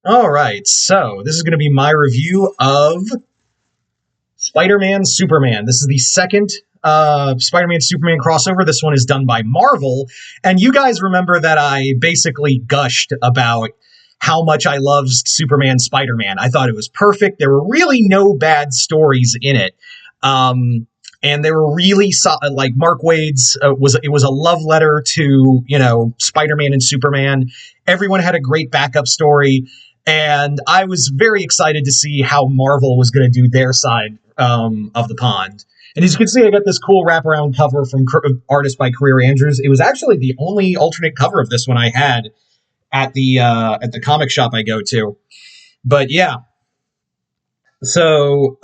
All right, so this is going to be my review of Spider-Man Superman. This is the second Spider-Man Superman crossover. This one is done by Marvel. And you guys remember that I basically gushed about how much I loved Superman Spider-Man. I thought it was perfect. There were really no bad stories in it. And they were really like Mark Waid's was a love letter to, Spider-Man and Superman. Everyone had a great backup story, and I was very excited to see how Marvel was going to do their side of the pond. And as you can see, I got this cool wraparound cover from artist by Career Andrews. It was actually the only alternate cover of this one I had at the comic shop I go to. But yeah, so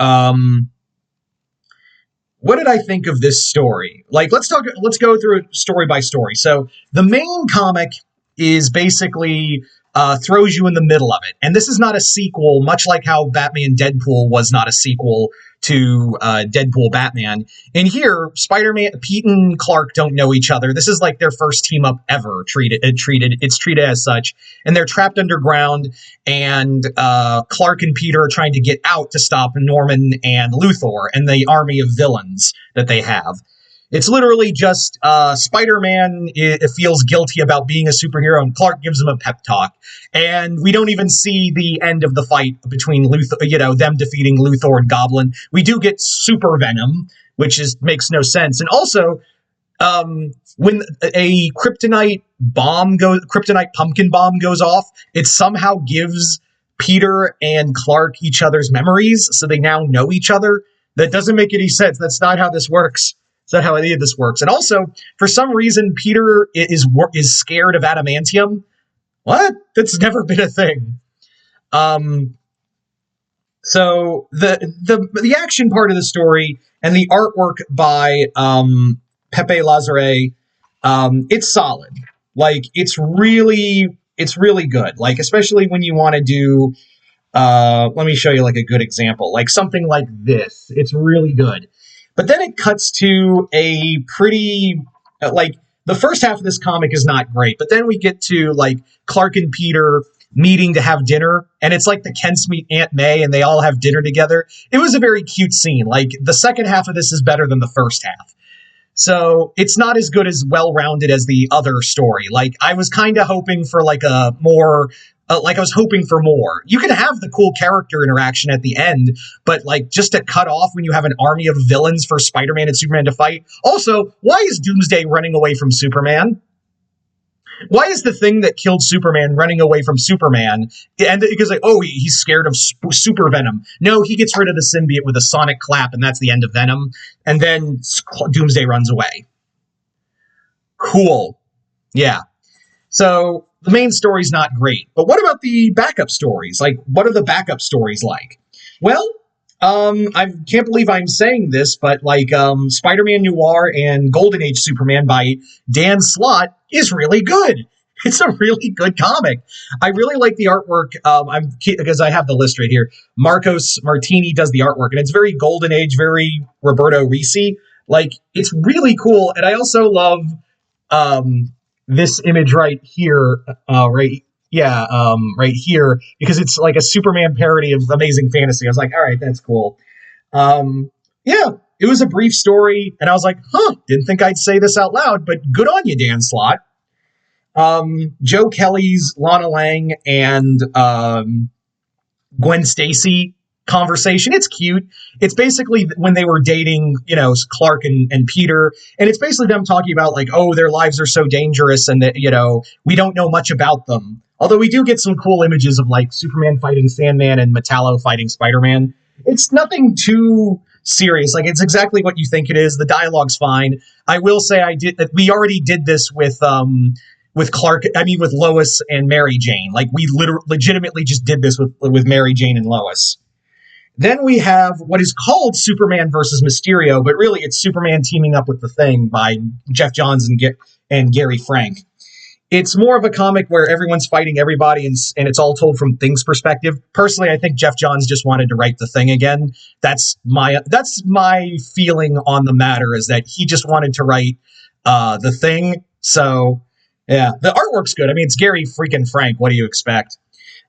what did I think of this story? Like, let's go through it story by story. So the main comic is basically throws you in the middle of it. And this is not a sequel, much like how Batman Deadpool was not a sequel to Deadpool Batman. In here, Spider-Man, Pete and Clark don't know each other. This is like their first team up ever. It's treated as such, and they're trapped underground. And Clark and Peter are trying to get out to stop Norman and Luthor and the army of villains that they have. It's literally just Spider-Man feels guilty about being a superhero, and Clark gives him a pep talk. And we don't even see the end of the fight between Luthor, them defeating Luthor and Goblin. We do get Super Venom, which makes no sense. And also, when a kryptonite pumpkin bomb goes off, it somehow gives Peter and Clark each other's memories, so they now know each other. That doesn't make any sense. That's not how this works. Is that how any of this works? And also, for some reason, Peter is scared of adamantium. What? That's never been a thing. So the action part of the story and the artwork by Pepe Lazare, it's solid. Like, it's really good. Like, especially when you want to do. Let me show you like a good example. Like something like this. It's really good. But then it cuts to a pretty, the first half of this comic is not great, but then we get to, like, Clark and Peter meeting to have dinner, and it's like the Kents meet Aunt May, and they all have dinner together. It was a very cute scene. Like, the second half of this is better than the first half. So it's not as good as well-rounded as the other story. Like, I was kind of hoping for like a more I was hoping for more. You can have the cool character interaction at the end, but like just to cut off when you have an army of villains for Spider-Man and Superman to fight. Also, why is Doomsday running away from Superman? Why is the thing that killed Superman running away from Superman? And because he's scared of super venom. No, he gets rid of the symbiote with a sonic clap, and that's the end of Venom. And then Doomsday runs away. Cool. Yeah. So the main story's not great. But what about the backup stories? Like, what are the backup stories like? Well, I can't believe I'm saying this, but like Spider-Man Noir and Golden Age Superman by Dan Slott is really good. It's a really good comic. I really like the artwork. Because I have the list right here. Marcos Martini does the artwork, and it's very Golden Age, very Roberto Risi. Like, it's really cool. And I also love this image right here, right here, because it's like a Superman parody of Amazing Fantasy. I was like, all right, that's cool. Yeah, it was a brief story, and I was like, didn't think I'd say this out loud, but good on you, Dan Slott. Joe Kelly's Lana Lang and Gwen Stacy conversation. It's cute. It's basically when they were dating, Clark and Peter, and it's basically them talking about like, their lives are so dangerous and that, we don't know much about them. Although we do get some cool images of like Superman fighting Sandman and Metallo fighting Spider-Man. It's nothing too serious. Like, it's exactly what you think it is. The dialogue's fine. I will say we already did this with Lois and Mary Jane. Like, we legitimately just did this with Mary Jane and Lois. Then we have what is called Superman versus Mysterio, but really it's Superman teaming up with the Thing by Jeff Johns and Gary Frank. It's more of a comic where everyone's fighting everybody, and it's all told from Thing's perspective. Personally, I think Jeff Johns just wanted to write the Thing again. That's my feeling on the matter, is that he just wanted to write the Thing. So yeah, the artwork's good. I mean, it's Gary freaking Frank. What do you expect?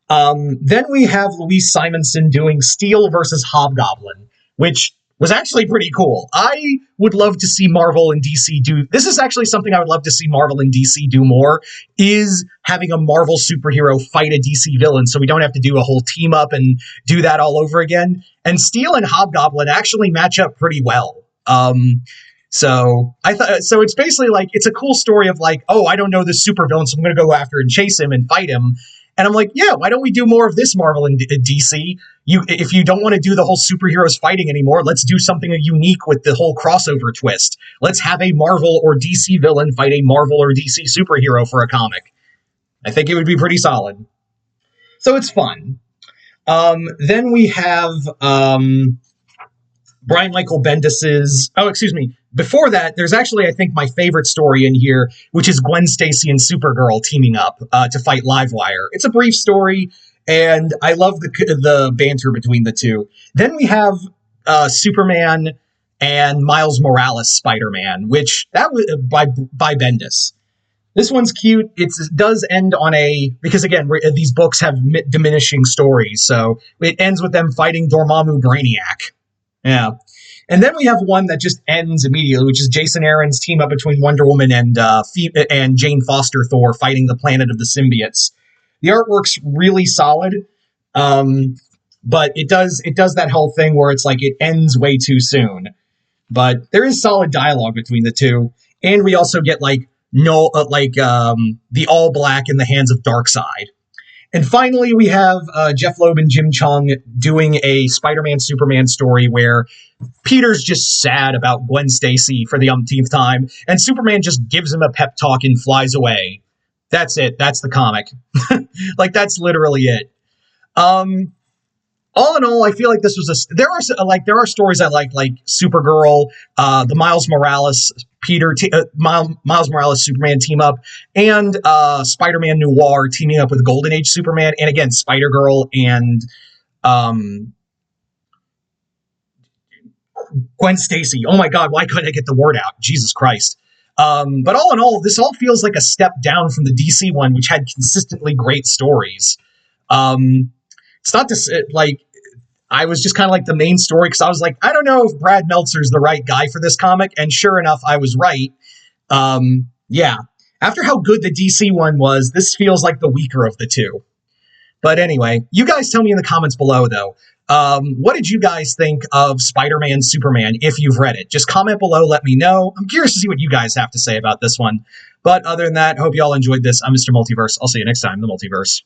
Then we have Louise Simonson doing Steel versus Hobgoblin, which was actually pretty cool. I would love to see Marvel and DC do. This is actually something I would love to see Marvel and DC do more, is having a Marvel superhero fight a DC villain so we don't have to do a whole team up and do that all over again. And Steel and Hobgoblin actually match up pretty well. So I thought, so it's basically like, it's a cool story of like, oh, I don't know this supervillain, so I'm going to go after and chase him and fight him. And I'm like, yeah, why don't we do more of this, Marvel and DC? If you don't want to do the whole superheroes fighting anymore, let's do something unique with the whole crossover twist. Let's have a Marvel or DC villain fight a Marvel or DC superhero for a comic. I think it would be pretty solid. So it's fun. Then we have Brian Michael Bendis's... Oh, excuse me. Before that, there's actually, I think, my favorite story in here, which is Gwen Stacy and Supergirl teaming up to fight Livewire. It's a brief story, and I love the banter between the two. Then we have Superman and Miles Morales Spider-Man, which that was by Bendis. This one's cute. It does end on because again, these books have diminishing stories, so it ends with them fighting Dormammu Brainiac. Yeah. And then we have one that just ends immediately, which is Jason Aaron's team up between Wonder Woman and Jane Foster Thor fighting the Planet of the Symbiotes. The artwork's really solid, but it does that whole thing where it's like it ends way too soon. But there is solid dialogue between the two, and we also get the All Black in the hands of Darkseid. And finally, we have Jeff Loeb and Jim Chung doing a Spider-Man Superman story where Peter's just sad about Gwen Stacy for the umpteenth time, and Superman just gives him a pep talk and flies away. That's it. That's the comic. That's literally it. All in all, I feel like this was there are stories I like Supergirl, the Miles Morales Miles Morales Superman team up, and Spider-Man Noir teaming up with Golden Age Superman, and again Spider-Girl and Gwen Stacy. Oh my God, why couldn't I get the word out? Jesus Christ. But all in all, this all feels like a step down from the DC one, which had consistently great stories. It's not to I was just kind of like the main story because I was like, I don't know if Brad Meltzer's the right guy for this comic, and sure enough, I was right. Yeah. After how good the DC one was, this feels like the weaker of the two. But anyway, you guys tell me in the comments below, though. What did you guys think of Spider-Man Superman if you've read it? Just comment below, let me know. I'm curious to see what you guys have to say about this one. But other than that, hope you all enjoyed this. I'm Mr. Multiverse. I'll see you next time in the Multiverse.